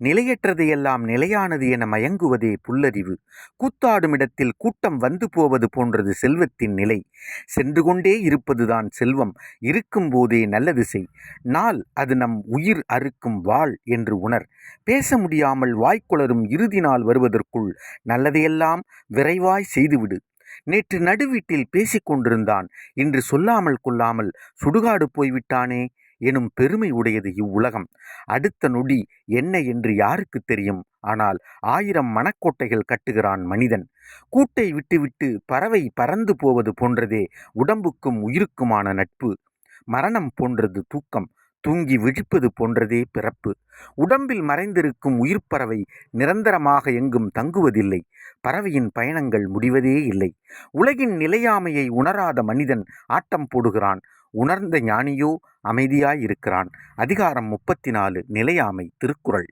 நிலையற்றதையெல்லாம் நிலையானது என மயங்குவதே புல்லறிவு. கூத்தாடுமிடத்தில் கூட்டம் வந்து போவது போன்றது செல்வத்தின் நிலை. சென்று கொண்டே இருப்பதுதான் செல்வம். இருக்கும்போதே நல்லது செய். நாள் அது நம் உயிர் அறுக்கும் வாள் என்று உணர். பேச முடியாமல் வாய்க்குளரும் இறுதி நாள் வருவதற்குள் நல்லதையெல்லாம் விரைவாய் செய்துவிடு. நேற்று நடுவீட்டில் பேசிக் கொண்டிருந்தான், இன்று சொல்லாமல் கொள்ளாமல் சுடுகாடு போய்விட்டானே எனும் பெருமை உடையது இவ்வுலகம். அடுத்த நொடி என்ன என்று யாருக்கு தெரியும்? ஆனால் 1000 மனக்கோட்டைகள் கட்டுகிறான் மனிதன். கூட்டை விட்டுவிட்டு பறவை பறந்து போவது போன்றதே உடம்புக்கும் உயிருக்குமான நட்பு. மரணம் போன்றது தூக்கம். தூங்கி விழிப்பது போன்றதே பிறப்பு. உடம்பில் மறைந்திருக்கும் உயிர்ப்பறவை நிரந்தரமாக எங்கும் தங்குவதில்லை. பறவையின் பயணங்கள் முடிவதே இல்லை. உலகின் நிலையாமையை உணராத மனிதன் ஆட்டம் போடுகிறான். உணர்ந்த ஞானியோ அமைதியாயிருக்கிறான். அதிகாரம் 34 நிலையாமை. திருக்குறள்.